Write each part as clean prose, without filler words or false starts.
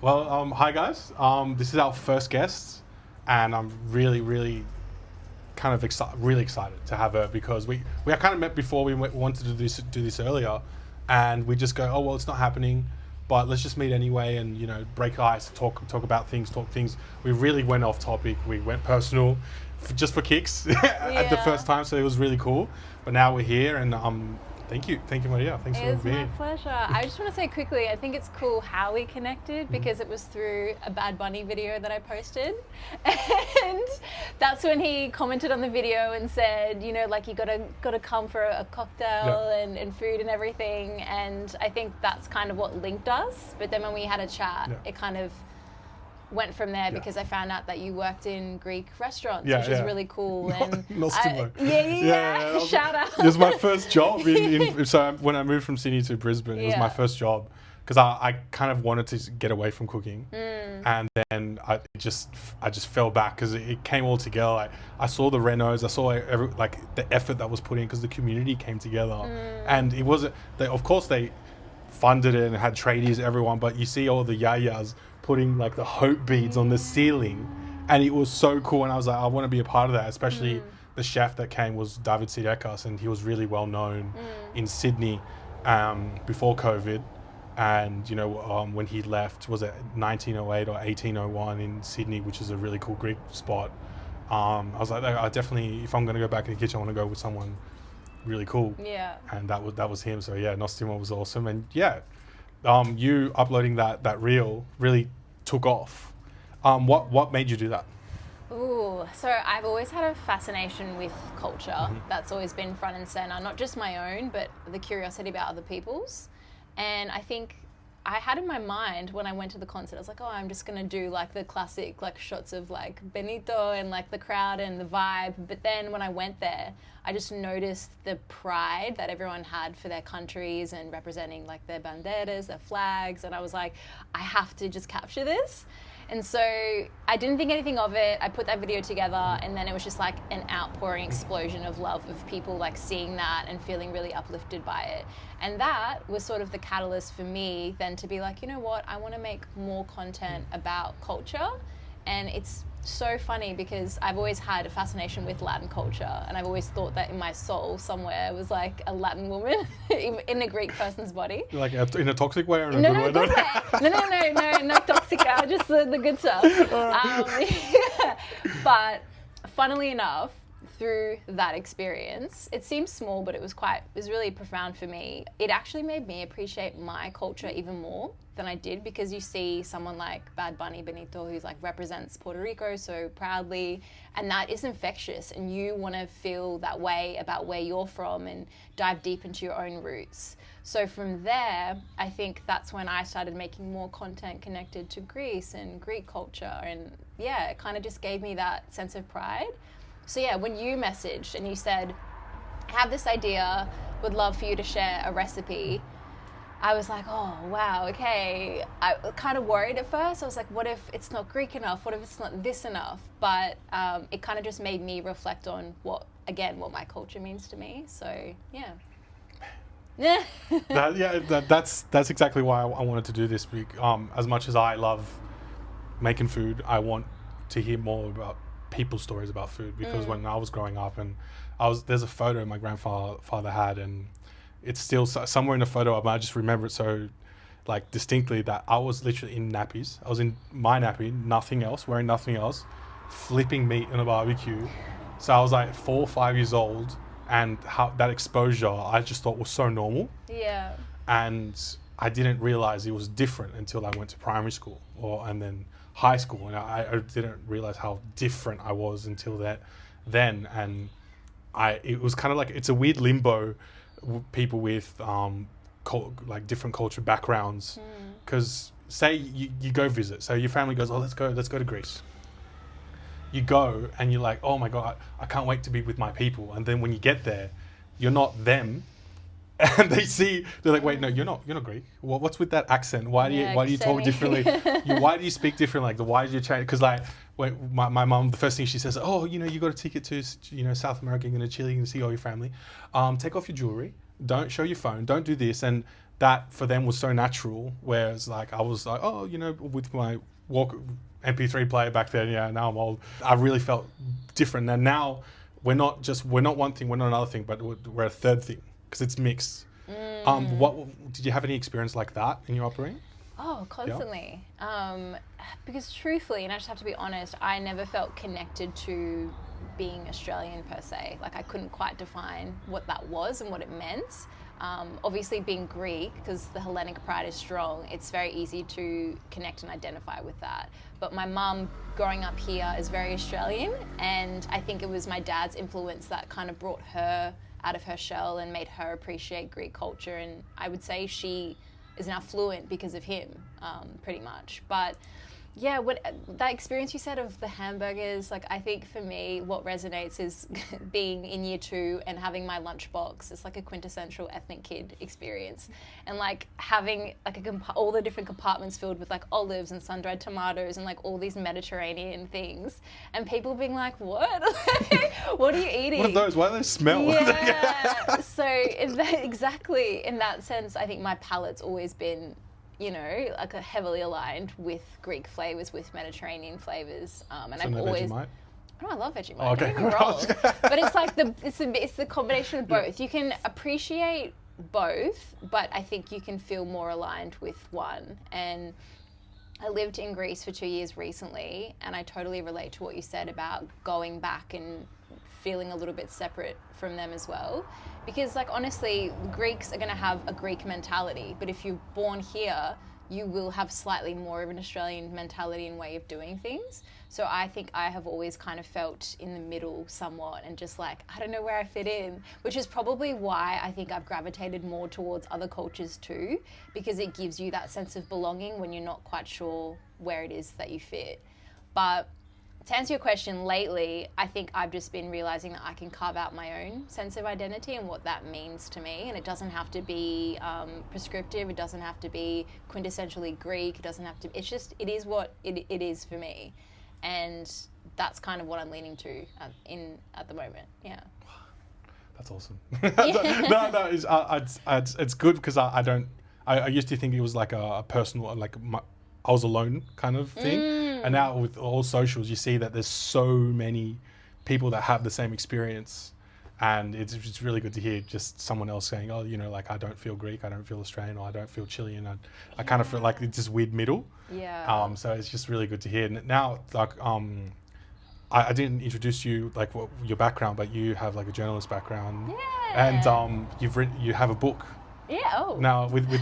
Well, hi guys. This is our first guest, and I'm really kind of really excited to have her because we kind of met before. Wanted to do this earlier, and we just go, oh well, it's not happening, but let's just meet anyway, and break ice, talk about things, talk things. We really went off topic. We went personal, just for kicks at the first time, so it was really cool. But now we're here, and thank you, Maria. Thanks for being. It's my pleasure. I just want to say quickly, I think it's cool how we connected because it was through a Bad Bunny video that I posted. And that's when he commented on the video and said, like you gotta come for a cocktail and food and everything. And I think that's kind of what linked us. But then when we had a chat, it kind of went from there because I found out that you worked in Greek restaurants, which is really cool. And shout out. It was my first job. So when I moved from Sydney to Brisbane, it was my first job because I kind of wanted to get away from cooking, and then I just fell back because it came all together. I saw the renos, I saw the effort that was put in because the community came together, and it wasn't. Of course they funded it and had tradies, everyone, but you see all the yayas putting like the hope beads on the ceiling, and it was so cool, and I was like, I want to be a part of that. Especially the chef that came was David Sidekas, and he was really well known in Sydney before COVID, and when he left, was it 1908 or 1801 in Sydney, which is a really cool Greek spot. I was like, I definitely, if I'm going to go back in the kitchen, I want to go with someone really cool. And that was him. So Nostimo was awesome, and you uploading that reel really took off. What made you do that? Ooh, so I've always had a fascination with culture. That's always been front and center, not just my own, but the curiosity about other people's. And I think I had in my mind when I went to the concert, I was like, oh, I'm just gonna do like the classic like shots of like Benito and like the crowd and the vibe. But then when I went there, I just noticed the pride that everyone had for their countries and representing like their banderas, their flags. And I was like, I have to just capture this. And so I didn't think anything of it. I put that video together, and then it was just like an outpouring explosion of love of people like seeing that and feeling really uplifted by it. And that was sort of the catalyst for me then to be like, you know what, I want to make more content about culture. And it's so funny because I've always had a fascination with Latin culture, and I've always thought that in my soul somewhere was like a Latin woman in a Greek person's body. Like in a toxic way or in a good way? No, not toxic, just the good stuff. But funnily enough, through that experience, it seems small, but it was really profound for me. It actually made me appreciate my culture even more than I did, because you see someone like Bad Bunny Benito, who's like represents Puerto Rico so proudly, and that is infectious, and you want to feel that way about where you're from and dive deep into your own roots. So from there, I think that's when I started making more content connected to Greece and Greek culture, and it kind of just gave me that sense of pride. So when you messaged and you said, I have this idea, would love for you to share a recipe, I was like, oh, wow, okay. I was kind of worried at first. I was like, what if it's not Greek enough? What if it's not this enough? But it kind of just made me reflect on what my culture means to me. So, That's exactly why I wanted to do this. As much as I love making food, I want to hear more about people's stories about food, because when I was growing up, and there's a photo my grandfather had, and it's still somewhere in the photo album. I just remember it so like distinctly that I was literally in nappies. I was in my nappy, nothing else, wearing nothing else, flipping meat in a barbecue. So I was like 4 or 5 years old, and how that exposure I just thought was so normal. And I didn't realize it was different until I went to primary school and then high school, and I didn't realize how different I was until then. And it was kind of like, it's a weird limbo, people with like different culture backgrounds, because say you go visit, so your family goes, oh, let's go to Greece. You go and you're like, oh my God, I can't wait to be with my people. And then when you get there, you're not them. And they're like, wait, no, you're not Greek. What's with that accent? Why do you talk differently? Why do you speak differently? Like, why do you change? Because like, when my mom, the first thing she says, oh, you got a ticket to South America, you're going to Chile, you can see all your family. Take off your jewelry. Don't show your phone. Don't do this. And that for them was so natural. Whereas like I was like, oh, with my walk MP3 player back then, now I'm old. I really felt different. And now we're not one thing, we're not another thing, but we're a third thing because it's mixed. What did you have any experience like that in your upbringing? Oh, constantly. Because truthfully, and I just have to be honest, I never felt connected to being Australian per se. Like I couldn't quite define what that was and what it meant. Obviously being Greek, because the Hellenic pride is strong, it's very easy to connect and identify with that. But my mum, growing up here, is very Australian, and I think it was my dad's influence that kind of brought her out of her shell and made her appreciate Greek culture. And I would say she is now fluent because of him, pretty much. But yeah, that experience you said of the hamburgers, like I think for me what resonates is being in year 2 and having my lunchbox. It's like a quintessential ethnic kid experience, and like having like all the different compartments filled with like olives and sun-dried tomatoes and like all these Mediterranean things, and people being like, what? What are you eating? What are those? Why do they smell? Yeah. So exactly in that sense, I think my palate's always been, like a heavily aligned with Greek flavors, with Mediterranean flavors, and So I've no always. Vegemite? No, I love Vegemite. Oh, okay. Don't get me wrong. But it's like it's the combination of both. You can appreciate both, but I think you can feel more aligned with one. And I lived in Greece for 2 years recently, and I totally relate to what you said about going back and feeling a little bit separate from them as well. Because like honestly, Greeks are going to have a Greek mentality, but if you're born here, you will have slightly more of an Australian mentality and way of doing things. So I think I have always kind of felt in the middle somewhat, and just like, I don't know where I fit in, which is probably why I think I've gravitated more towards other cultures too, because it gives you that sense of belonging when you're not quite sure where it is that you fit. But to answer your question, lately, I think I've just been realizing that I can carve out my own sense of identity and what that means to me. And it doesn't have to be prescriptive. It doesn't have to be quintessentially Greek. It doesn't have to, it is what it is for me. And that's kind of what I'm leaning to at the moment. Yeah. That's awesome. It's good because I used to think it was like a personal, like I was alone kind of thing. And now with all socials, you see that there's so many people that have the same experience. And it's really good to hear just someone else saying, oh, like I don't feel Greek, I don't feel Australian, or I don't feel Chilean. I kind of feel like it's this weird middle. Yeah. So it's just really good to hear. Now, like, I didn't introduce you, like your background, but you have like a journalist background. Yeah. And you have a book. Yeah. Oh. Now with the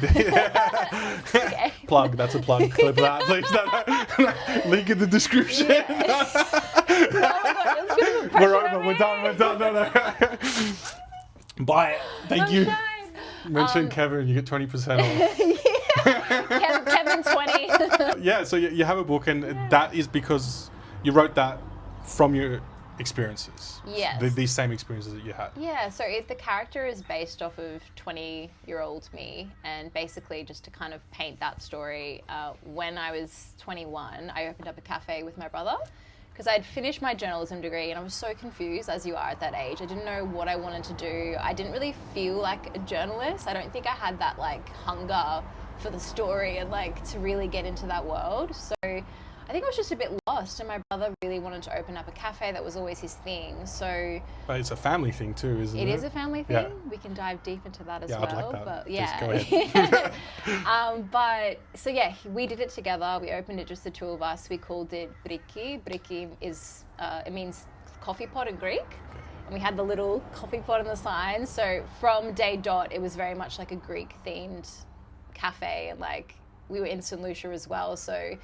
Okay. plug, that's a plug. Clip that, please. No. Link in the description. Yeah. Oh my God, it's gonna put We're pressure over. on We're me. done. No. Buy it. Thank you. Nice. Mention Kevin, you get 20% off. Yeah. Kevin 20. Yeah. So you have a book, and that is because you wrote that from your experiences. Yes. These same experiences that you had. Yeah, so the character is based off of 20-year-old me, and basically just to kind of paint that story, when I was 21, I opened up a cafe with my brother because I'd finished my journalism degree and I was so confused, as you are at that age. I didn't know what I wanted to do. I didn't really feel like a journalist. I don't think I had that like hunger for the story and like to really get into that world. So I think I was just a bit lost, and my brother really wanted to open up a cafe. That was always his thing. So But it's a family thing too, isn't it? it is a family thing. Yeah. We can dive deep into that as Yeah, well. I'd like that. But Please, yeah. go ahead. But so yeah, we did it together. We opened it just the two of us. We called it Briki. Briki is it means coffee pot in Greek. And we had the little coffee pot on the sign. So from day dot, it was very much like a Greek themed cafe, and like we were in St. Lucia as well. So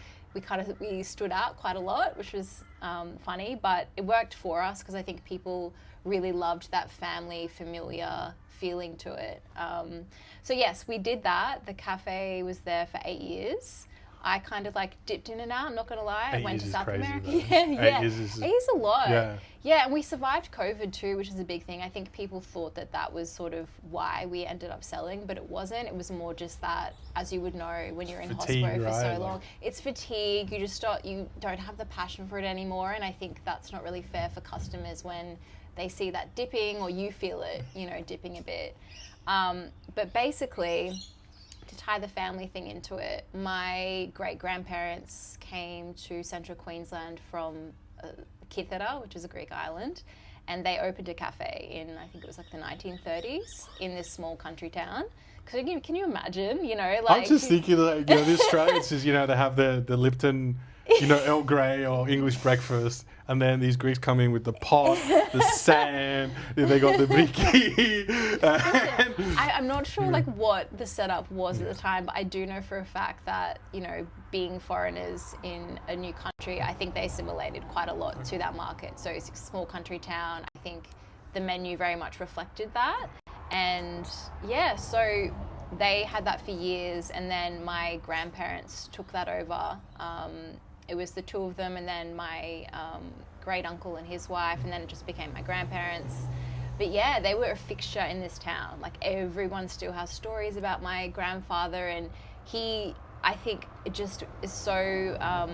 we stood out quite a lot, which was funny, but it worked for us because I think people really loved that family, familiar feeling to it. So yes, we did that. The cafe was there for 8 years. I kind of like dipped in and out, I'm not gonna lie. I went to South America. Yeah. 8 years a lot. Yeah, and we survived COVID too, which is a big thing. I think people thought that was sort of why we ended up selling, but it wasn't. It was more just that, as you would know, when you're in hospital for so long, it's fatigue. You don't have the passion for it anymore, and I think that's not really fair for customers when they see that dipping, or you feel it, dipping a bit. But basically, to tie the family thing into it, my great-grandparents came to central Queensland from Kithyra, which is a Greek island, and they opened a cafe in, I think it was like the 1930s in this small country town. Can you imagine, you know, like... I'm just thinking, like, you know, the Australians is, you know, they have the Lipton, you know, Earl Grey or English breakfast, and then these Greeks come in with the pot, the sand, they got the biki. I'm not sure, like, what the setup was at the time, but I do know for a fact that, you know, being foreigners in a new country, I think they assimilated quite a lot to that market. So it's a small country town. I think the menu very much reflected that. And yeah, so they had that for years, and then my grandparents took that over. It was the two of them, and then my great uncle and his wife, and then it just became my grandparents. But yeah, they were a fixture in this town. Like, everyone still has stories about my grandfather, and I think it just is so,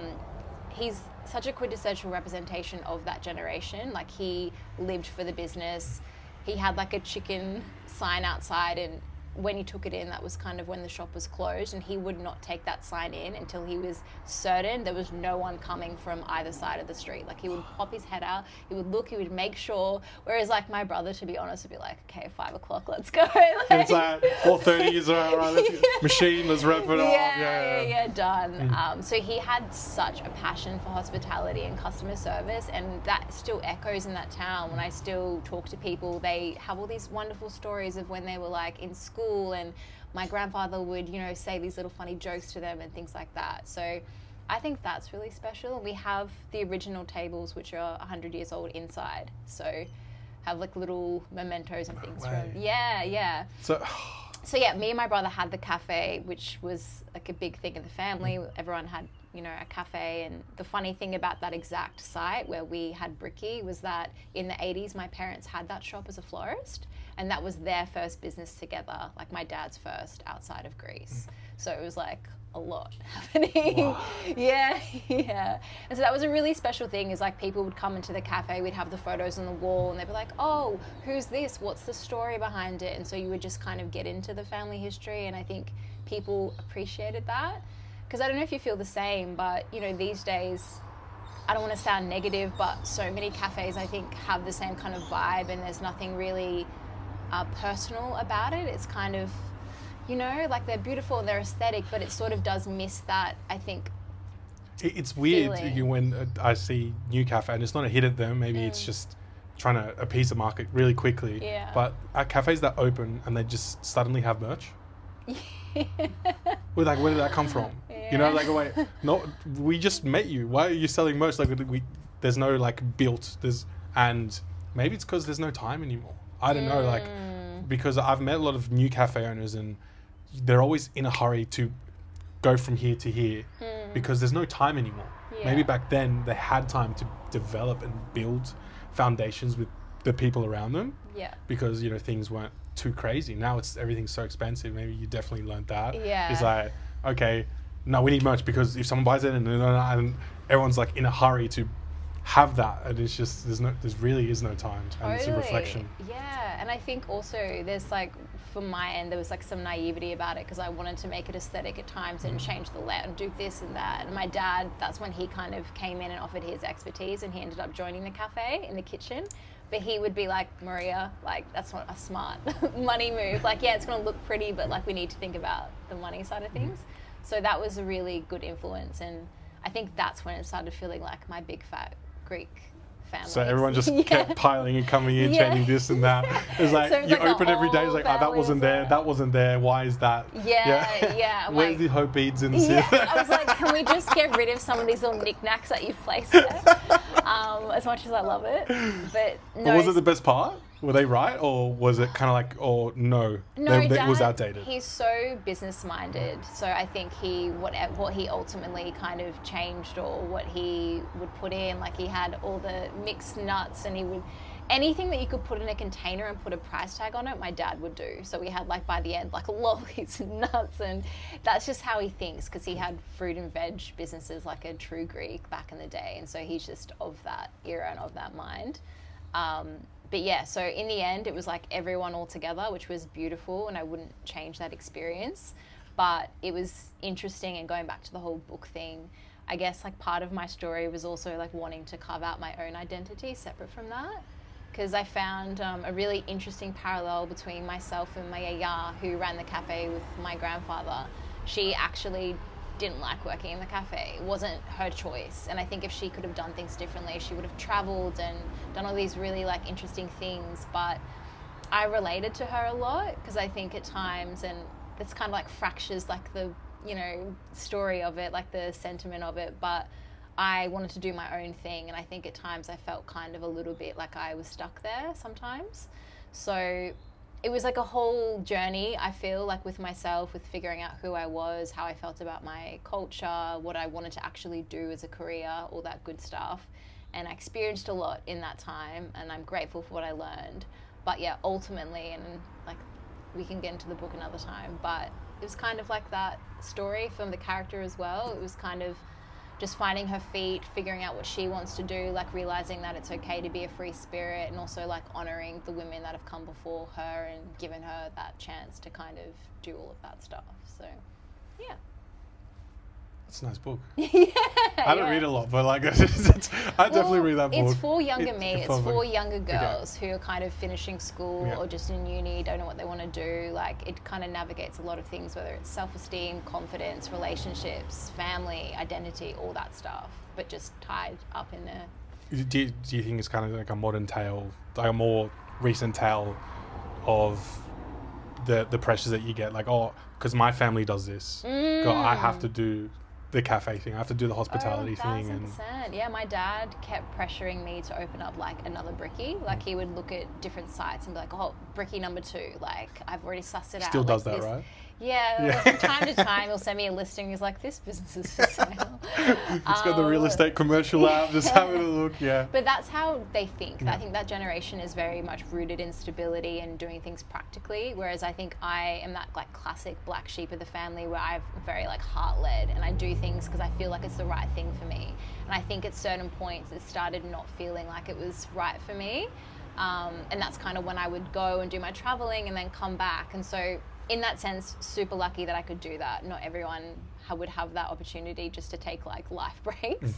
he's such a quintessential representation of that generation. Like, he lived for the business. He had like a chicken sign outside, and when he took it in, that was kind of when the shop was closed, and he would not take that sign in until he was certain there was no one coming from either side of the street. Like, he would pop his head out, he would look, he would make sure. Whereas like my brother, to be honest, would be like, okay, 5 o'clock, let's go. Like, it's like 4:30 is all right, let's machine, let's wrap it up. Yeah, done. So he had such a passion for hospitality and customer service, and that still echoes in that town. When I still talk to people, they have all these wonderful stories of when they were like in school, and my grandfather would, you know, say these little funny jokes to them and things like that. So I think that's really special. We have the original tables, which are 100 years old inside. So have like little mementos and things from, yeah. So yeah, me and my brother had the cafe, which was like a big thing in the family. Everyone had, you know, a cafe. And the funny thing about that exact site where we had Bricky was that in the 80s, my parents had that shop as a florist, and that was their first business together, like my dad's first outside of Greece. So it was like a lot happening. Wow. Yeah. And so that was a really special thing, is like people would come into the cafe, we'd have the photos on the wall, and they'd be like, oh, who's this? What's the story behind it? And so you would just kind of get into the family history, and I think people appreciated that. Because I don't know if you feel the same, but, you know, these days, I don't want to sound negative, but so many cafes, I think, have the same kind of vibe, and there's nothing really personal about it. It's kind of, you know, like they're beautiful and they're aesthetic, but it sort of does miss that, I think. It's weird feeling. when I see new cafe, and it's not a hit at them. Maybe it's just trying to appease the market really quickly. Yeah. But at cafes that open and they just suddenly have merch. We're like, where did that come from? You know, like, wait, no, we just met you. Why are you selling merch? Like, there's no like and maybe it's because there's no time anymore. I don't know, like, because I've met a lot of new cafe owners, and they're always in a hurry to go from here to here because there's no time anymore. Yeah. Maybe back then they had time to develop and build foundations with the people around them. Yeah. Because, you know, things weren't too crazy. Now everything's so expensive. Maybe you definitely learned that. Yeah. It's like, okay, no, we need merch because if someone buys it and everyone's like in a hurry to have that, and it's just there really is no time. Totally. And it's a reflection. Yeah, and I think also there's like, from my end, there was like some naivety about it because I wanted to make it aesthetic at times and change the layout and do this and that. And my dad, that's when he kind of came in and offered his expertise, and he ended up joining the cafe in the kitchen. But he would be like, Maria, like, that's not a smart money move. Like, yeah, it's going to look pretty, but like we need to think about the money side of things. So that was a really good influence, and I think that's when it started feeling like my big fat Greek family. So everyone just kept piling and coming in, changing this and that. It's like, so you like open every day, it's like, oh, that wasn't there, why is that? Yeah. Where's like, the hope beads and I was like, can we just get rid of some of these little knickknacks that you've placed there? As much as I love it. But no. Was it the best part? Were they right, or was it kind of like, or no, Dad, was outdated? He's so business minded, so I think what he ultimately kind of changed, or what he would put in, like he had all the mixed nuts, and he would, anything that you could put in a container and put a price tag on it, my dad would do. So we had like by the end like lollies and nuts, and that's just how he thinks, because he had fruit and veg businesses like a true Greek back in the day, and so he's just of that era and of that mind. But yeah, so in the end, it was like everyone all together, which was beautiful, and I wouldn't change that experience. But it was interesting, and going back to the whole book thing, I guess like part of my story was also like wanting to carve out my own identity separate from that. Because I found a really interesting parallel between myself and my yaya, who ran the cafe with my grandfather. She actually didn't like working in the cafe. It wasn't her choice. And I think if she could have done things differently, she would have traveled and done all these really like interesting things. But I related to her a lot, because I think at times, and it's kind of like fractures like the, you know, story of it, like the sentiment of it, but I wanted to do my own thing, and I think at times I felt kind of a little bit like I was stuck there sometimes. So it was like a whole journey, I feel like, with myself, with figuring out who I was, how I felt about my culture, what I wanted to actually do as a career, all that good stuff. And I experienced a lot in that time, and I'm grateful for what I learned. But yeah, ultimately, and like we can get into the book another time, but it was kind of like that story from the character as well. It was kind of just finding her feet, figuring out what she wants to do, like realizing that it's okay to be a free spirit, and also like honoring the women that have come before her and given her that chance to kind of do all of that stuff. So, yeah. It's a nice book. Yeah, I don't read a lot, but like I definitely read that book. It's for younger me. It's for younger girls who are kind of finishing school or just in uni, don't know what they want to do. Like, it kind of navigates a lot of things, whether it's self-esteem, confidence, relationships, family, identity, all that stuff, but just tied up in there. Do you think it's kind of like a modern tale, like a more recent tale of the pressures that you get? Like, oh, because my family does this, I have to do the cafe thing. I have to do the hospitality thing. And yeah, my dad kept pressuring me to open up like another Bricky. Like, he would look at different sites and be like, oh, Bricky number 2. Like, I've already sussed it out. Still does like, that, right? Yeah. From time to time, he'll send me a listing. He's like, this business is for sale. It's got the real estate commercial out, just having a look, But that's how they think. I think that generation is very much rooted in stability and doing things practically, whereas I think I am that like classic black sheep of the family, where I'm very like heart-led, and I do things because I feel like it's the right thing for me. And I think at certain points it started not feeling like it was right for me. And that's kind of when I would go and do my traveling and then come back. And so in that sense, super lucky that I could do that. Not everyone would have that opportunity just to take like life breaks.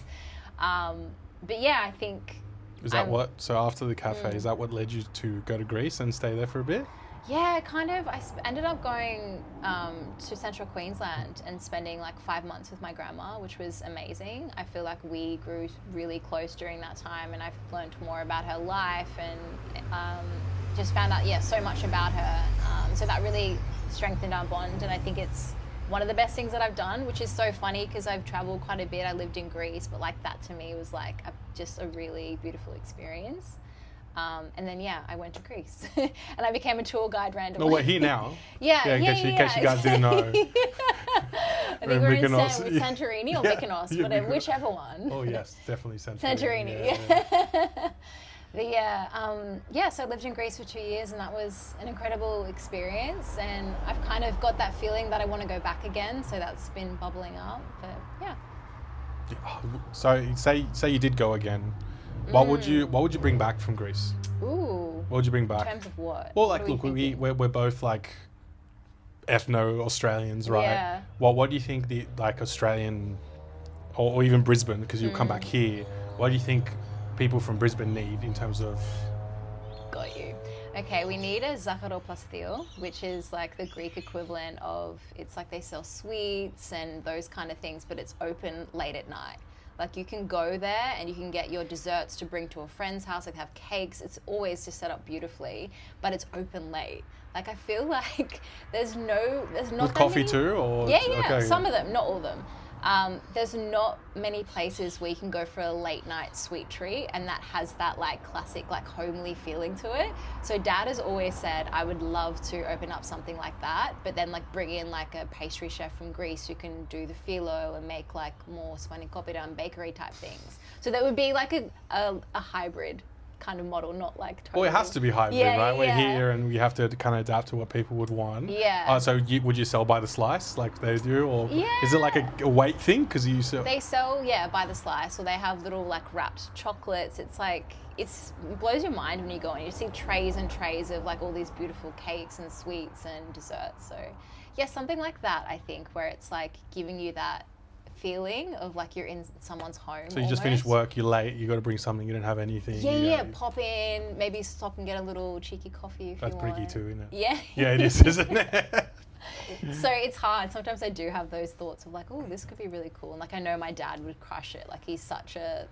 But yeah, I think... Is that so after the cafe, is that what led you to go to Greece and stay there for a bit? Yeah, kind of. I ended up going to central Queensland and spending like 5 months with my grandma, which was amazing. I feel like we grew really close during that time, and I've learned more about her life and just found out, so much about her. So that really strengthened our bond, and I think it's one of the best things that I've done, which is so funny because I've traveled quite a bit. I lived in Greece, but like that to me was like just a really beautiful experience. And then, I went to Greece and I became a tour guide randomly. No, we're here now. In case you guys didn't know. I think we're in Santorini or Mykonos, whatever, whichever one. Oh, yes, definitely Santorini. Santorini, so I lived in Greece for 2 years, and that was an incredible experience. And I've kind of got that feeling that I want to go back again, so that's been bubbling up. But yeah. So say you did go again. What would you bring back from Greece? Ooh. What would you bring back? In terms of what? Well, like, look, we're both like ethno-Australians, right? Yeah. What do you think the like Australian or even Brisbane, because you'll come back here, what do you think people from Brisbane need in terms of... Got you. Okay, we need a zakharoplastil, which is like the Greek equivalent of, it's like they sell sweets and those kind of things, but it's open late at night. Like, you can go there and you can get your desserts to bring to a friend's house. Like, have cakes. It's always just set up beautifully, but it's open late. Like, I feel like there's not with coffee too, or yeah, okay. Some of them, not all of them. There's not many places where you can go for a late night sweet treat and that has that like classic like homely feeling to it. So Dad has always said, I would love to open up something like that, but then like bring in like a pastry chef from Greece who can do the phyllo and make like more spanakopita and bakery type things. So that would be like a hybrid kind of model, not like totally... Well, it has to be hybrid, right? We're here and we have to kind of adapt to what people would want. Yeah. So would you sell by the slice like they do, or is it like a weight thing? Because you sell... They sell, by the slice, or they have little like wrapped chocolates. It's like, it blows your mind when you go and you see trays and trays of like all these beautiful cakes and sweets and desserts. So Yeah, something like that, I think, where it's like giving you that feeling of like you're in someone's home. So you just finished work, you're late, you got to bring something, you don't have anything. Yeah, pop in, maybe stop and get a little cheeky coffee if you want. That's pretty too, isn't it? Yeah. Yeah, it is, isn't it? So it's hard. Sometimes I do have those thoughts of like, oh, this could be really cool. And like I know my dad would crush it. Like he's such a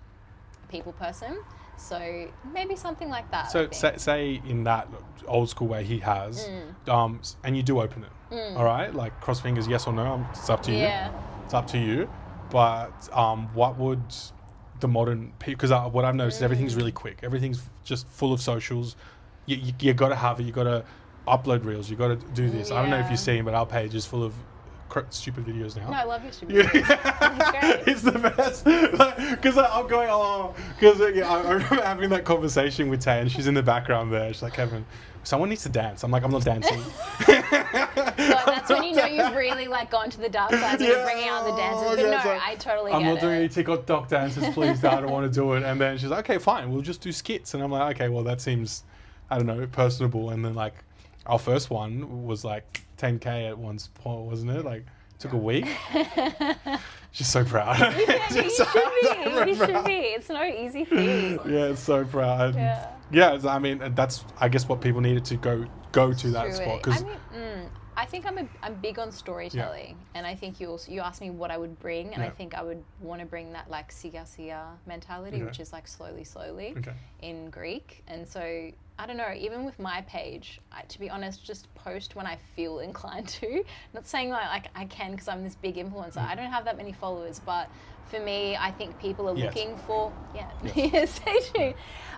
people person. So maybe something like that. So say in that old school way he has, and you do open it, all right? Like cross fingers, yes or no, it's up to you. Yeah. It's up to you. But what would the modern people, because what I've noticed is everything's really quick. Everything's just full of socials. You got to have it. You got to upload reels. You got to do this. I don't know if you've seen, but our page is full of stupid videos now. No, I love your stupid videos. It's the best. Because I'm going, because I remember having that conversation with Tay, and she's in the background there. She's like, Kevin, someone needs to dance. I'm like, I'm not dancing. Well, that's when you know you've really like gone to the dark side, when you're bringing out the dances. But no, like, I totally get it. I'm not doing any TikTok dances, please. I don't want to do it. And then she's like, okay, fine, we'll just do skits. And I'm like, okay, well, that seems, I don't know, personable. And then like, our first one was like 10K at one point, wasn't it? Like, took a week. She's so proud. You should be. It's no easy thing. Yeah, it's so proud. Yeah, I mean, that's, I guess, what people needed to go to that spot. Because I think I'm big on storytelling, and I think you asked me what I would bring, and I think I would want to bring that like siga siga mentality, which is like slowly in Greek. And so I don't know, even with my page, to be honest, just post when I feel inclined to. Not saying like I can because I'm this big influencer. I don't have that many followers, but for me, I think people are looking for yes, they do.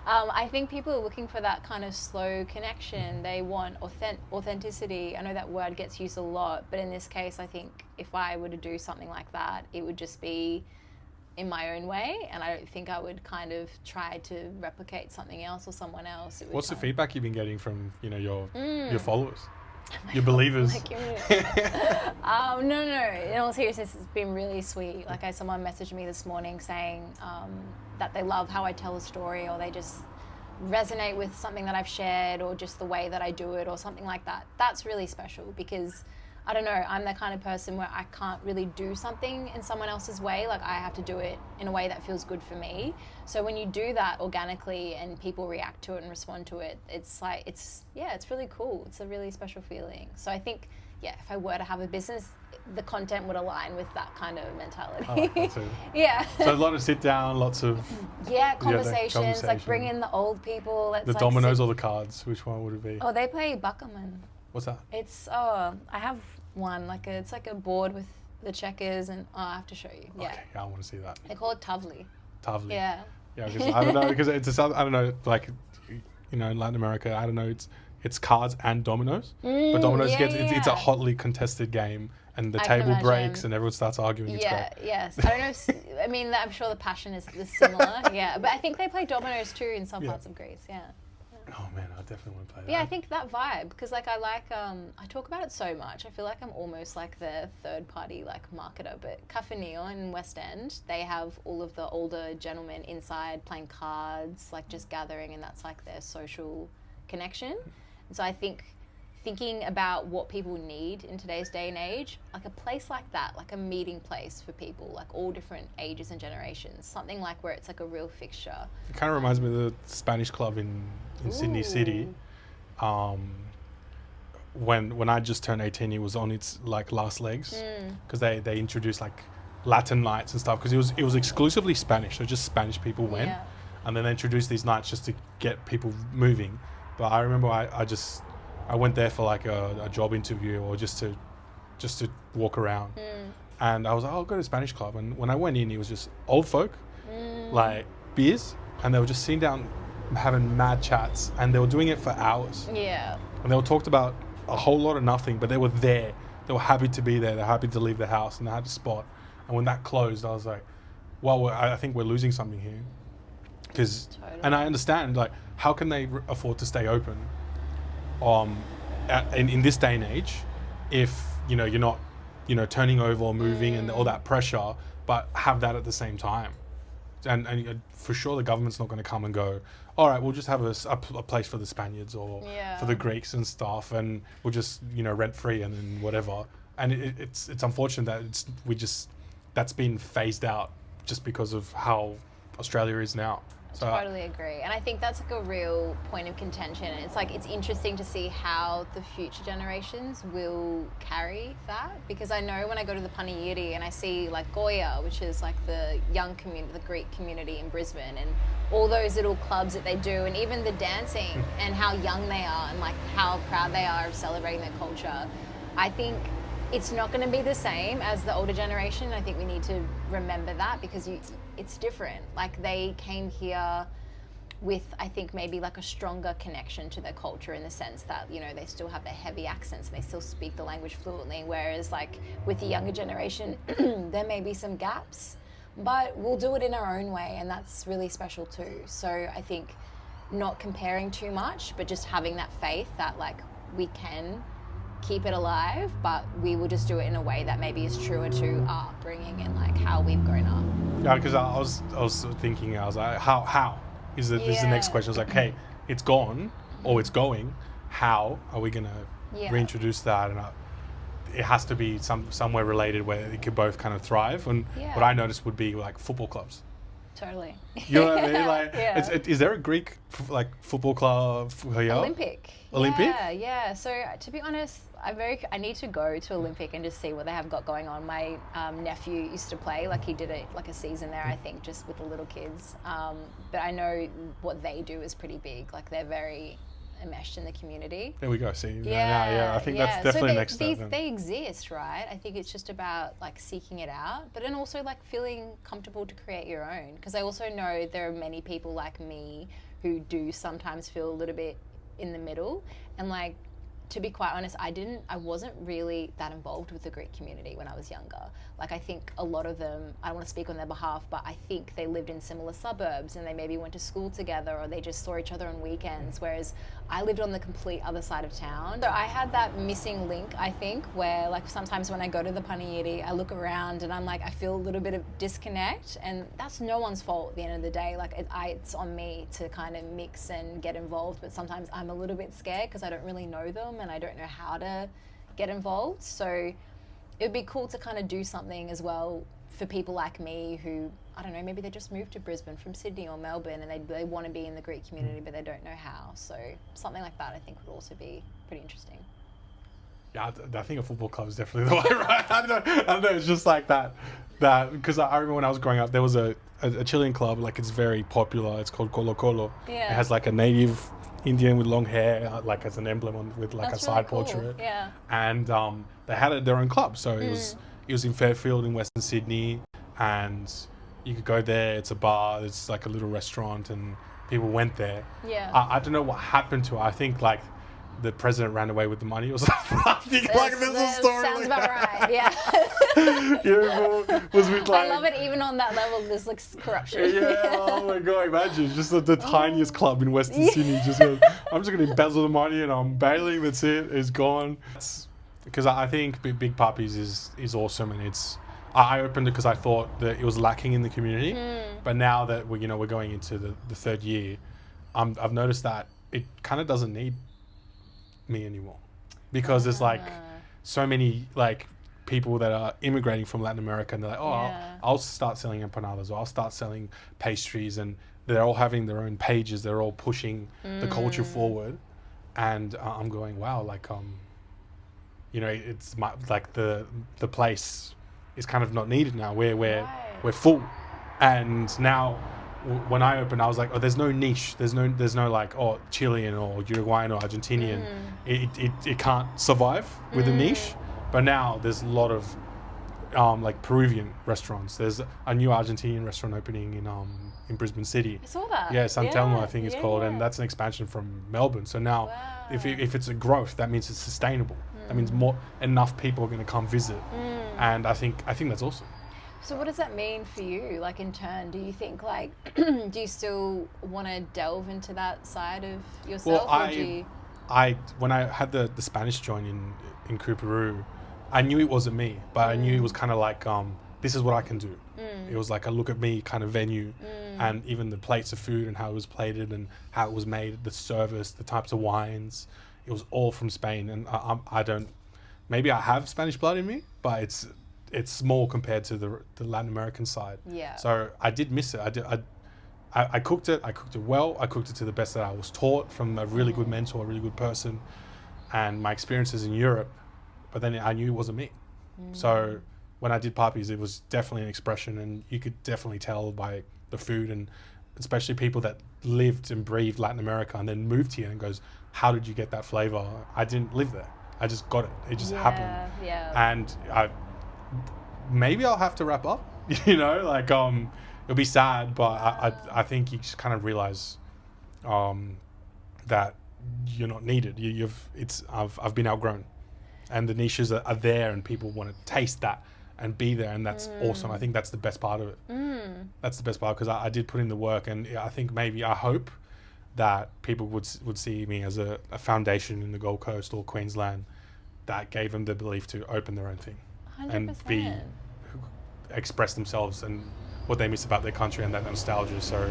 I think people are looking for that kind of slow connection. They want authenticity. I know that word gets used a lot, but in this case, I think if I were to do something like that, it would just be in my own way, and I don't think I would kind of try to replicate something else or someone else. What's the feedback you've been getting from your followers? Your believers? No. In all seriousness, it's been really sweet. Like someone messaged me this morning saying that they love how I tell a story, or they just resonate with something that I've shared, or just the way that I do it, or something like that. That's really special because I don't know, I'm the kind of person where I can't really do something in someone else's way. Like I have to do it in a way that feels good for me. So when you do that organically and people react to it and respond to it, it's like, it's really cool. It's a really special feeling. So I think, if I were to have a business, the content would align with that kind of mentality. I like that too. Yeah. So a lot of sit down, lots of conversations, like bring in the old people. The dominoes or the cards, which one would it be? Oh, they play backgammon. What's that? It's I have one, it's like a board with the checkers, and I have to show you. Yeah. Okay, I want to see that. They call it tavli. Tavli. Yeah. Yeah, because I don't know, because it's I don't know, like in Latin America, I don't know, it's cards and dominoes, but dominoes it's a hotly contested game, and the table breaks and everyone starts arguing. It's great. Yes. I don't know. I mean, I'm sure the passion is similar. Yeah, but I think they play dominoes too in some parts of Greece. Yeah. Oh man, I definitely want to play that. Yeah, I think that vibe, because like I talk about it so much. I feel like I'm almost like the third party like marketer. But Cafe Neo in West End, they have all of the older gentlemen inside playing cards, like just gathering, and that's like their social connection. And so I think thinking about what people need in today's day and age, like a place like that, like a meeting place for people, like all different ages and generations, something like where it's like a real fixture. It kind of reminds me of the Spanish club in Sydney City. When I just turned 18, it was on its like last legs, because they introduced like Latin nights and stuff, because it was exclusively Spanish, so just Spanish people went, and then they introduced these nights just to get people moving. But I remember I went there for like a job interview, or just to walk around, and I was like, I'll go to the Spanish club. And when I went in, it was just old folk, like beers, and they were just sitting down having mad chats, and they were doing it for hours. Yeah. And they were talked about a whole lot of nothing, but they were there. They were happy to be there. They're happy to leave the house, and they had a spot. And when that closed, I was like, well, I think we're losing something here. And I understand, like, how can they afford to stay open in this day and age if you're not turning over or moving and all that pressure, but have that at the same time. and for sure the government's not going to come and go, all right, we'll just have a place for the Spaniards or for the Greeks and stuff, and we'll just rent free and then whatever. And it's unfortunate that that's been phased out just because of how Australia is now. So Totally agree. And I think that's like a real point of contention. It's like, it's interesting to see how the future generations will carry that, because I know when I go to the Paniyiri and I see like Goya, which is like the young community, the Greek community in Brisbane, and all those little clubs that they do, and even the dancing and how young they are and like how proud they are of celebrating their culture. I think it's not going to be the same as the older generation. I think we need to remember that, because it's different. Like, they came here with, I think, maybe like a stronger connection to their culture, in the sense that, they still have their heavy accents and they still speak the language fluently. Whereas like with the younger generation, there may be some gaps, but we'll do it in our own way. And that's really special too. So I think not comparing too much, but just having that faith that like we can keep it alive, but we will just do it in a way that maybe is truer to our upbringing and like how we've grown up. Yeah, because I was thinking, I was like, how is it? This is the next question. I was like, hey, it's gone or it's going. How are we gonna reintroduce that? And it has to be somewhere related where it could both kind of thrive. And what I noticed would be like football clubs. Totally. You know what I mean? Like, is there a Greek like football club here? Olympic. Olympic? Yeah. So to be honest, I need to go to Olympic and just see what they have got going on. My nephew used to play, like he did like a season there, I think, just with the little kids. But I know what they do is pretty big. Like, they're very enmeshed in the community. There we go. See, I think that's definitely next step. They exist, right? I think it's just about like seeking it out, but then also like feeling comfortable to create your own. Because I also know there are many people like me who do sometimes feel a little bit in the middle, and like, to be quite honest, I wasn't really that involved with the Greek community when I was younger. Like, I think a lot of them, I don't want to speak on their behalf, but I think they lived in similar suburbs and they maybe went to school together, or they just saw each other on weekends, whereas I lived on the complete other side of town. So I had that missing link, I think, where like sometimes when I go to the Paniyiri, I look around and I'm like, I feel a little bit of disconnect, and that's no one's fault at the end of the day. Like, it's on me to kind of mix and get involved, but sometimes I'm a little bit scared because I don't really know them and I don't know how to get involved. So it would be cool to kind of do something as well for people like me who, I don't know, maybe they just moved to Brisbane from Sydney or Melbourne and they want to be in the Greek community but they don't know how. So something like that I think would also be pretty interesting. Yeah, I think a football club is definitely the way, right? I don't know, it's just like that because I remember when I was growing up, there was a Chilean club, like it's very popular, it's called Colo Colo. Yeah. It has like a native Indian with long hair, like as an emblem with like That's a side really cool. portrait. Yeah. And they had their own club, so it was in Fairfield in Western Sydney, and you could go there. It's a bar, it's like a little restaurant, and people went there. Yeah. I don't know what happened to it. I think like the president ran away with the money or something. I think like there's a story. Sounds like about that. right. Yeah. Was with like. I love it. Even on that level, there's like corruption. Yeah. Oh my god! Imagine just the tiniest club in Western Sydney. Just goes, I'm just going to embezzle the money and I'm bailing. That's it. It's gone. Because I think Big Papi's is awesome, and it's. I opened it because I thought that it was lacking in the community, but now that we're going into the third year, I've noticed that it kind of doesn't need me anymore, because there's like so many like people that are immigrating from Latin America, and they're like, I'll start selling empanadas, or I'll start selling pastries, and they're all having their own pages, they're all pushing the culture forward, and I'm going, wow, like it's like the place is kind of not needed now. We're full, and now when I opened, I was like, oh, there's no niche. There's no like, oh, Chilean or Uruguayan or Argentinian. It can't survive with a niche. But now there's a lot of like Peruvian restaurants. There's a new Argentinian restaurant opening in Brisbane City. I saw that. Yeah, San Telmo, I think it's called, and that's an expansion from Melbourne. So now, if it's a growth, that means it's sustainable. That means enough people are going to come visit, and I think that's awesome. So what does that mean for you, like in turn? Do you think like, do you still want to delve into that side of yourself? Well, when I had the Spanish join in Coorparoo, I knew it wasn't me, but I knew it was kind of like, this is what I can do. It was like a look at me kind of venue. and even the plates of food and how it was plated and how it was made, the service, the types of wines, it was all from Spain. And I don't, maybe I have Spanish blood in me, but it's small compared to the Latin American side. Yeah. So I did miss it. I cooked it. I cooked it well. I cooked it to the best that I was taught from a really good mentor, a really good person, and my experiences in Europe. But then I knew it wasn't me. So when I did Papi's, it was definitely an expression, and you could definitely tell by the food, and especially people that lived and breathed Latin America and then moved here and goes, how did you get that flavor? I didn't live there. I just got it. It just happened. Yeah. And maybe I'll have to wrap up, you know, like, it'll be sad, but I think you just kind of realize that you're not needed. I've been outgrown, and the niches are there, and people want to taste that and be there, and that's awesome. I think that's the best part of it. That's the best part, because I did put in the work, and I think I hope that people would see me as a foundation in the Gold Coast or Queensland that gave them the belief to open their own thing 100%. and express themselves and what they miss about their country and that nostalgia. So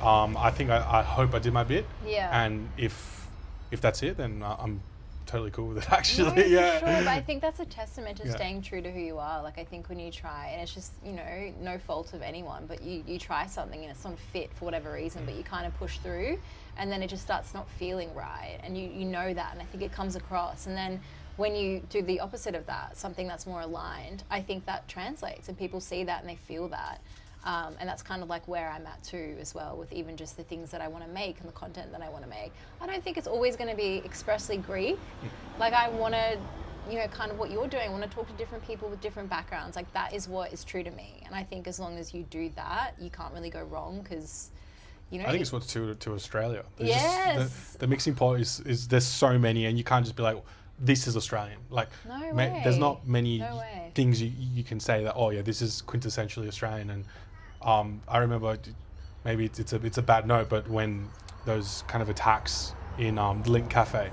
I think I hope I did my bit. Yeah. And if that's it, then I'm totally cool with it, actually. No, yeah. for sure, but I think that's a testament to Yeah. staying true to who you are. Like, I think when you try, and it's just, you know, no fault of anyone, but you try something and it's not fit for whatever reason, but you kind of push through, and then it just starts not feeling right, and you know that, and I think it comes across. And then when you do the opposite of that, something that's more aligned, I think that translates, and people see that and they feel that. And that's kind of like where I'm at too as well, with even just the things that I want to make and the content that I want to make. I don't think it's always going to be expressly Greek. Like, I want to, you know, kind of what you're doing, I want to talk to different people with different backgrounds. Like, that is what is true to me. And I think as long as you do that, you can't really go wrong, because, you know. I think it's what's to Australia. There's Yes. just the mixing pot is there's so many, and you can't just be like, this is Australian. Like, No way. there's not many No way. things you can say that, oh yeah, this is quintessentially Australian. And I remember, maybe it's a bad note, but when those kind of attacks in the Link Cafe,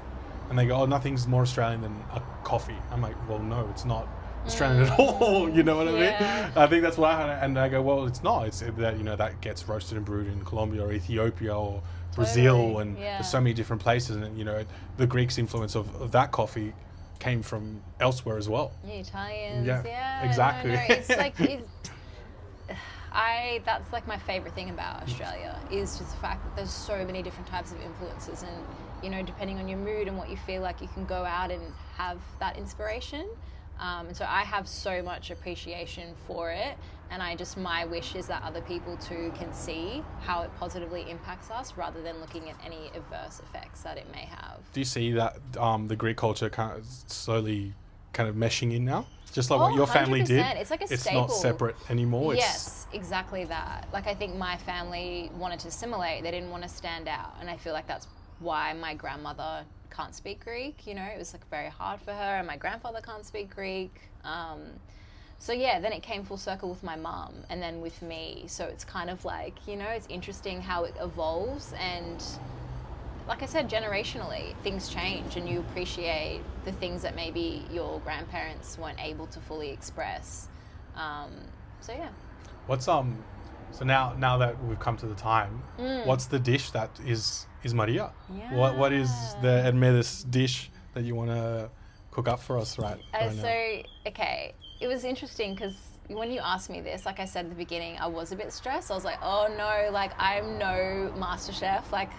and they go, oh, nothing's more Australian than a coffee. I'm like, well, no, it's not Australian at all. You know what I mean? I think that's why, and I go, well, it's not. It's that, you know, that gets roasted and brewed in Colombia or Ethiopia or Brazil, Totally, and yeah. there's so many different places, and you know, the Greeks' influence of that coffee came from elsewhere as well. Yeah, Italians. Yeah, Yeah, exactly. No, it's like that's like my favorite thing about Australia, is just the fact that there's so many different types of influences, and, you know, depending on your mood and what you feel like, you can go out and have that inspiration. And so I have so much appreciation for it, and my wish is that other people too can see how it positively impacts us, rather than looking at any adverse effects that it may have. Do you see that the Greek culture kind of slowly kind of meshing in now? Just like what your family did. It's like a It's staple. not separate anymore. Yes, exactly that. Like, I think my family wanted to assimilate. They didn't want to stand out. And I feel like that's why my grandmother can't speak Greek. You know, it was like very hard for her, and my grandfather can't speak Greek. So yeah, then it came full circle with my mum, and then with me. So it's kind of like, you know, it's interesting how it evolves, and like I said, generationally, things change, and you appreciate the things that maybe your grandparents weren't able to fully express. So yeah. What's so now that we've come to the time, what's the dish that is Maria? Yeah. What is the Hermes dish that you want to cook up for us right now? So, okay, it was interesting because when you asked me this, like I said at the beginning, I was a bit stressed. I was like, oh no, like, I'm no master chef. Like,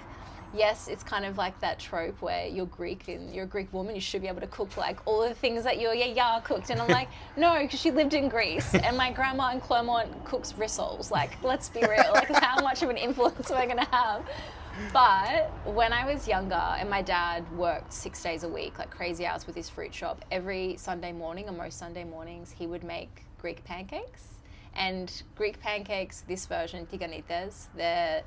yes, it's kind of like that trope where you're Greek and you're a Greek woman, you should be able to cook like all the things that your yaya cooked. And I'm like, no, because she lived in Greece, and my grandma in Clermont cooks rissoles. Like, let's be real. Like, how much of an influence am I going to have? But when I was younger, and my dad worked 6 days a week, like crazy hours with his fruit shop, every Sunday morning, or most Sunday mornings, he would make Greek pancakes. And Greek pancakes, this version, tiganites, they're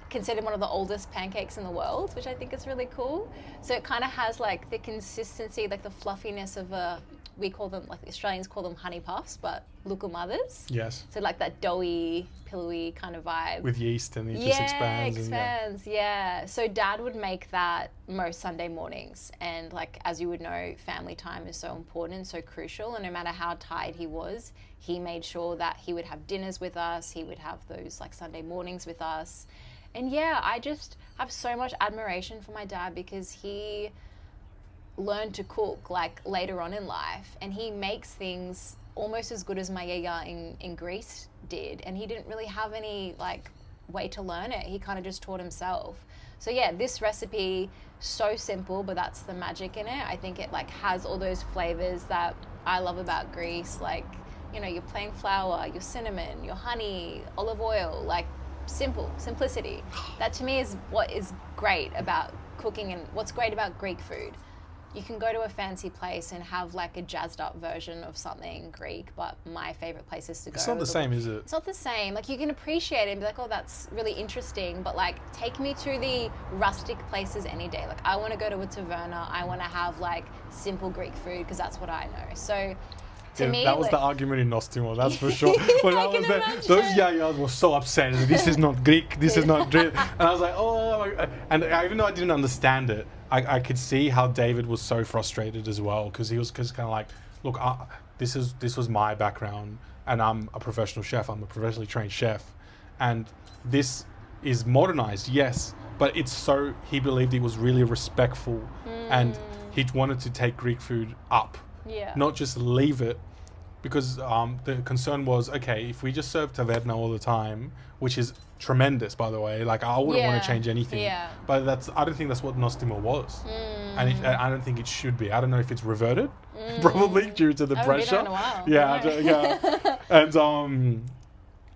considered one of the oldest pancakes in the world, which I think is really cool. So it kind of has like the consistency, like the fluffiness of a we call them, like the Australians call them honey puffs, but lukumathas. Yes. So like that doughy, pillowy kind of vibe. With yeast and it just expands. Expands, yeah. So Dad would make that most Sunday mornings. And like, as you would know, family time is so important and so crucial. And no matter how tired he was, he made sure that he would have dinners with us. He would have those like Sunday mornings with us. And yeah, I just have so much admiration for my dad because he learned to cook like later on in life, and he makes things almost as good as my yaya in Greece did, and he didn't really have any like way to learn it. He kind of just taught himself. So yeah, this recipe, so simple, but that's the magic in it. I think it like has all those flavors that I love about Greece, like, you know, your plain flour, your cinnamon, your honey, olive oil, like simplicity. That to me is what is great about cooking and what's great about Greek food. You can go to a fancy place and have like a jazzed up version of something Greek, but my favorite places to go. It's not the same, is it? It's not the same. Like, you can appreciate it and be like, oh, that's really interesting, but like, take me to the rustic places any day. Like, I want to go to a taverna. I want to have like simple Greek food because that's what I know. So to me, that was like, the argument in Nostimo, that's for sure. When I was there, imagine. those yayas were so upset. This is not Greek. This is not Greek. And I was like, oh. And even though I didn't understand it, I could see how David was so frustrated as well, because he was kind of like, look, this was my background, and I'm a professional chef. I'm a professionally trained chef, and this is modernized, yes, but it's so, he believed it was really respectful, and he wanted to take Greek food up. Yeah. Not just leave it, because the concern was, okay, if we just serve taverna all the time, which is tremendous, by the way, like I wouldn't want to change anything, but I don't think that's what Nostimo was, and I don't think it should be. I don't know if it's reverted, probably due to the pressure. Been in a while. Yeah. And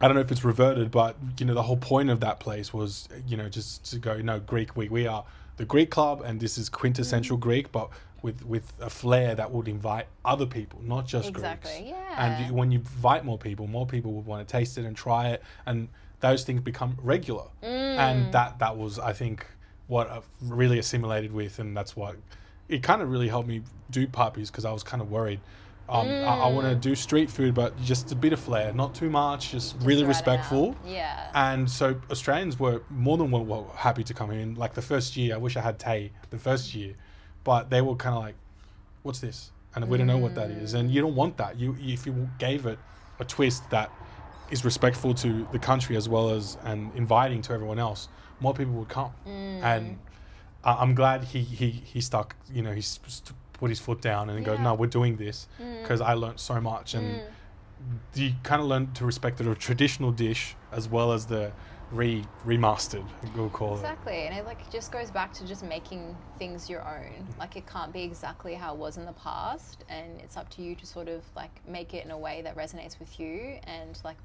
I don't know if it's reverted, but you know, the whole point of that place was, you know, just to go, no, Greek, we are the Greek club, and this is quintessential Greek, but with a flair that would invite other people, not just Greeks. And when you invite more people would want to taste it and try it, and those things become regular. And that was, I think, what I really assimilated with, and that's what it kind of really helped me do Papis, because I was kind of worried. I want to do street food, but just a bit of flair, not too much, just really respectful. Yeah. And so Australians were more than well happy to come in. Like the first year, I wish I had Tay the first year, but they were kind of like, what's this? And we don't know what that is. And you don't want that. If you gave it a twist that is respectful to the country as well as and inviting to everyone else, more people would come. And I'm glad he stuck, you know, he's put his foot down and go, no, we're doing this, because I learned so much. And you kind of learn to respect the traditional dish as well as the remastered, we'll call it. Exactly, and it like just goes back to just making things your own. Like, it can't be exactly how it was in the past, and it's up to you to sort of like make it in a way that resonates with you. And like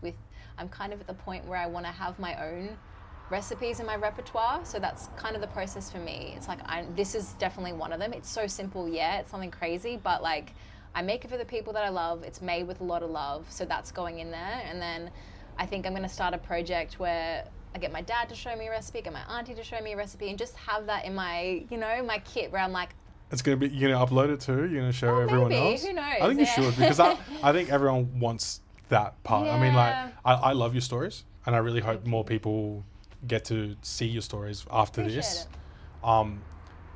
I'm kind of at the point where I want to have my own recipes in my repertoire, so that's kind of the process for me. It's like this is definitely one of them. It's so simple, it's something crazy, but like I make it for the people that I love. It's made with a lot of love, so that's going in there. And then I think I'm going to start a project where I get my dad to show me a recipe, get my auntie to show me a recipe, and just have that in my, you know, my kit where I'm like, it's going to be, you're going to upload it too? You're going to show everyone maybe. else? Who knows? I think you should, because I think everyone wants that part. I mean, like, I love your stories, and I really hope more people get to see your stories after this.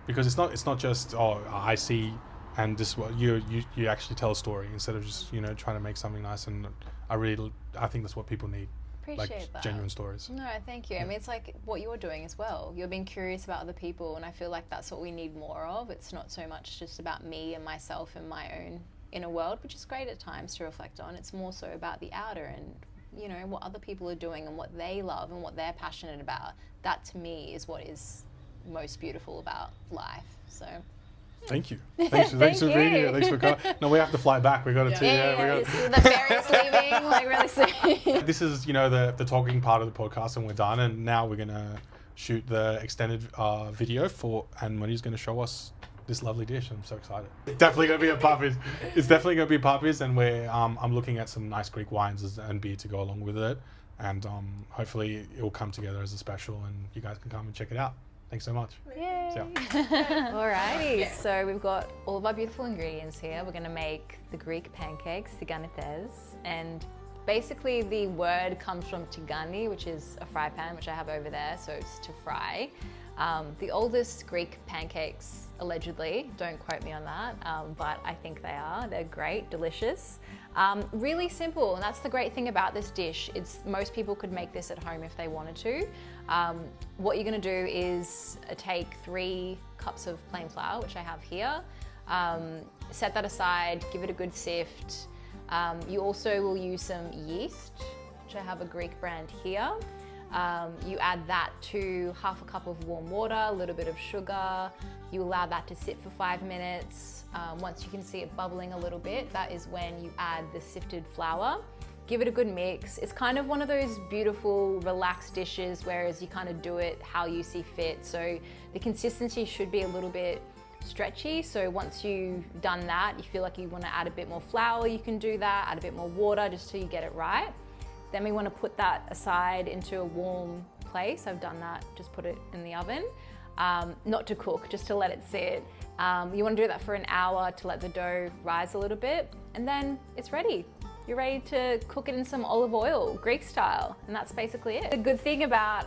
Because it's not just, I see, and this is what you actually tell a story instead of just, you know, trying to make something nice. And I think that's what people need. Appreciate like that. Genuine stories. No, thank you. I mean, it's like what you're doing as well. You're being curious about other people, and I feel like that's what we need more of. It's not so much just about me and myself and my own inner world, which is great at times to reflect on. It's more so about the outer and, you know, what other people are doing and what they love and what they're passionate about. That to me is what is most beautiful about life. So thank you. Thanks for being here. Thanks for coming. No, we have to fly back. We got to the ferry's leaving like really soon. This is, you know, the talking part of the podcast, and we're done. And now we're gonna shoot the extended video and Moni's gonna show us this lovely dish. I'm so excited. It's definitely gonna be a Papis. It's definitely gonna be Papis, and I'm looking at some nice Greek wines and beer to go along with it. And hopefully it will come together as a special, and you guys can come and check it out. Thanks so much. Yay! So, Alrighty, so we've got all of our beautiful ingredients here. We're gonna make the Greek pancakes, tiganites, and basically the word comes from tigani, which is a fry pan, which I have over there, so it's to fry. The oldest Greek pancakes, allegedly, don't quote me on that, but I think they are. They're great, delicious. Really simple, and that's the great thing about this dish. Most people could make this at home if they wanted to. What you're gonna do is take 3 cups of plain flour, which I have here. Set that aside, give it a good sift. You also will use some yeast, which I have a Greek brand here. You add that to half a cup of warm water, a little bit of sugar. You allow that to sit for 5 minutes. Once you can see it bubbling a little bit, that is when you add the sifted flour. Give it a good mix. It's kind of one of those beautiful, relaxed dishes, whereas you kind of do it how you see fit. So the consistency should be a little bit stretchy. So once you've done that, you feel like you want to add a bit more flour, you can do that, add a bit more water just till you get it right. Then we want to put that aside into a warm place. I've done that, just put it in the oven. Not to cook, just to let it sit. You want to do that for an hour to let the dough rise a little bit, and then it's ready. You're ready to cook it in some olive oil, Greek style, and that's basically it. The good thing about,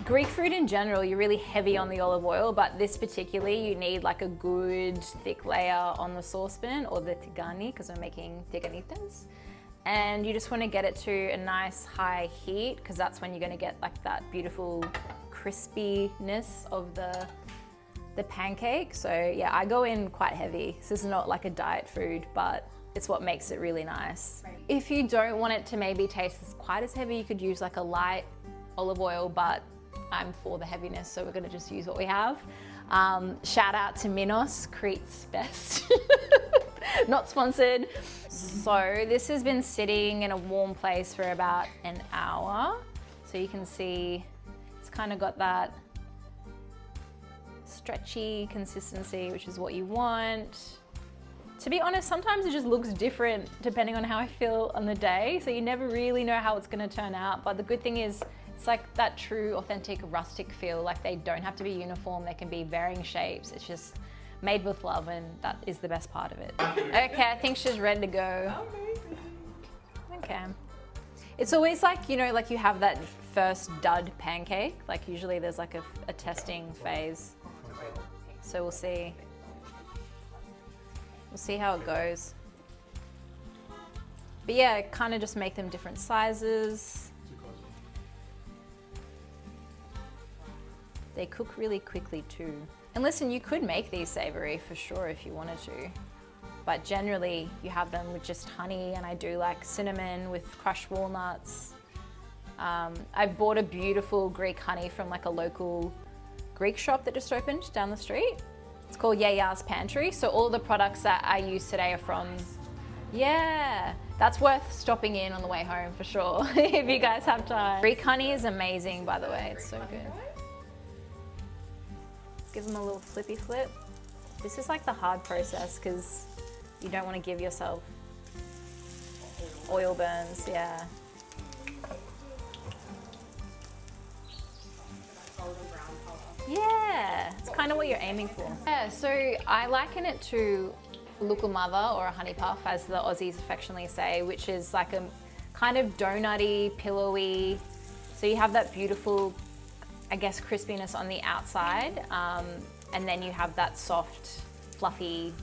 Greek food in general, you're really heavy on the olive oil, but this particularly, you need like a good thick layer on the saucepan or the tigani, because we're making tiganitas. And you just want to get it to a nice high heat, because that's when you're going to get like that beautiful crispiness of the pancake. So yeah, I go in quite heavy. This is not like a diet food, but it's what makes it really nice. Right. If you don't want it to maybe taste quite as heavy, you could use like a light olive oil, but I'm for the heaviness, so we're gonna just use what we have. Shout out to Minos, Crete's best. Not sponsored. So this has been sitting in a warm place for about an hour. So you can see it's kind of got that stretchy consistency, which is what you want. To be honest, sometimes it just looks different depending on how I feel on the day. So you never really know how it's gonna turn out. But the good thing is, it's like that true, authentic, rustic feel. Like they don't have to be uniform. They can be varying shapes. It's just made with love, and that is the best part of it. Okay, I think she's ready to go. Okay. It's always like, like you have that first dud pancake. Like usually there's like a testing phase. So we'll see. We'll see how it goes. But yeah, kind of just make them different sizes. They cook really quickly too. And listen, you could make these savory for sure if you wanted to. But generally you have them with just honey, and I do like cinnamon with crushed walnuts. I bought a beautiful Greek honey from like a local Greek shop that just opened down the street. It's called Yaya's Pantry. So all the products that I use today are from, yeah, that's worth stopping in on the way home for sure, if you guys have time. Greek honey is amazing, by the way, it's so good. Give them a little flippy flip. This is like the hard process because you don't want to give yourself oil burns, yeah. Yeah, it's kind of what you're aiming for. Yeah, so I liken it to lukumava or a honey puff, as the Aussies affectionately say, which is like a kind of donutty, pillowy. So you have that beautiful, I guess, crispiness on the outside, and then you have that soft, fluffy,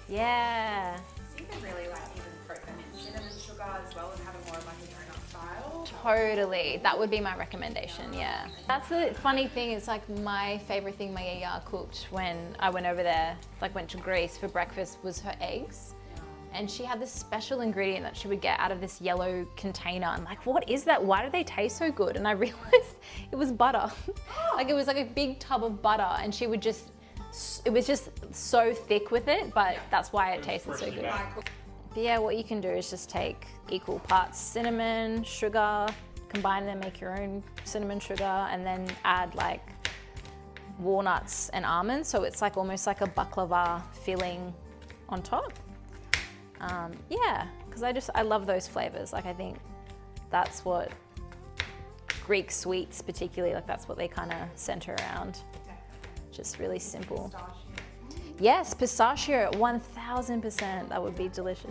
yeah. So you can really like even coat them in cinnamon sugar as well and have it more of like a donut style. Totally, that would be my recommendation, yeah. That's the funny thing, it's like my favorite thing my yaya cooked when I went over there, like went to Greece for breakfast, was her eggs. And she had this special ingredient that she would get out of this yellow container. I'm like, what is that? Why do they taste so good? And I realized it was butter. Like it was like a big tub of butter, and she would just, it was just so thick with it, but that's why it tasted so good. But yeah, what you can do is just take equal parts cinnamon, sugar, combine them, make your own cinnamon sugar, and then add like walnuts and almonds. So it's like almost like a baklava filling on top. Yeah, because I love those flavors. Like I think that's what Greek sweets particularly, like that's what they kind of center around. Just really simple. Yes, pistachio, 1000%. That would be delicious.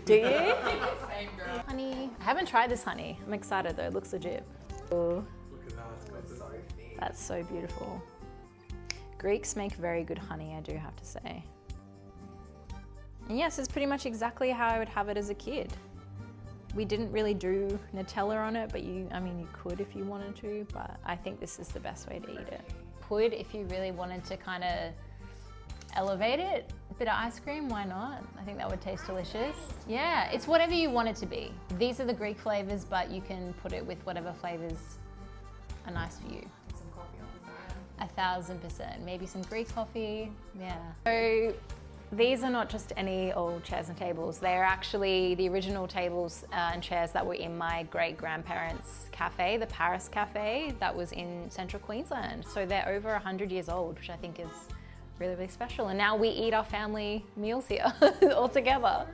Do you? Same girl. Honey. I haven't tried this honey. I'm excited though, it looks legit. Ooh, Look at that. It's got this- that's so beautiful. Greeks make very good honey, I do have to say. And yes, it's pretty much exactly how I would have it as a kid. We didn't really do Nutella on it, but you could if you wanted to, but I think this is the best way to eat it. Could, if you really wanted to kind of elevate it, a bit of ice cream, why not? I think that would taste delicious. Yeah, it's whatever you want it to be. These are the Greek flavors, but you can put it with whatever flavors are nice for you. Some coffee on the side. 1000%. Maybe some Greek coffee, yeah. So these are not just any old chairs and tables. They're actually the original tables and chairs that were in my great-grandparents' cafe, the Paris Cafe, that was in central Queensland. So they're over 100 years old, which I think is really, really special. And now we eat our family meals here all together.